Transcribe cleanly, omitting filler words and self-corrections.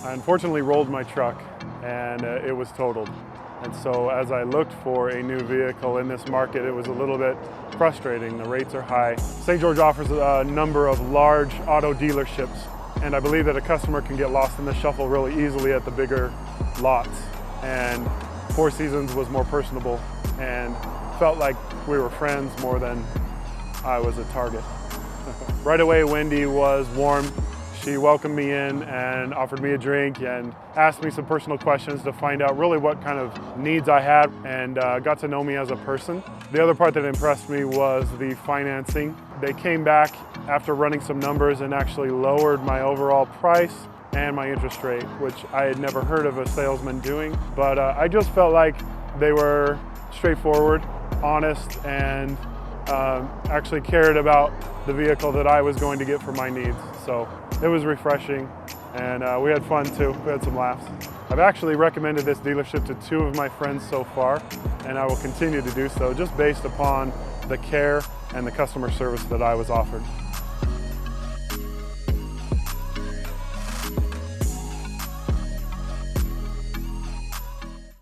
I unfortunately rolled my truck and it was totaled. And so as I looked for a new vehicle in this market, it was a little bit frustrating. The rates are high. St. George offers a number of large auto dealerships, and I believe that a customer can get lost in the shuffle really easily at the bigger lots. And Four Seasons was more personable and felt like we were friends more than I was a target. Right away, Wendy was warm. She welcomed me in and offered me a drink and asked me some personal questions to find out really what kind of needs I had, and got to know me as a person. The other part that impressed me was the financing. They came back after running some numbers and actually lowered my overall price and my interest rate, which I had never heard of a salesman doing. But I just felt like they were straightforward, honest, and actually cared about the vehicle that I was going to get for my needs. So it was refreshing, and we had fun too. We had some laughs. I've actually recommended this dealership to 2 of my friends so far, and I will continue to do so just based upon the care and the customer service that I was offered.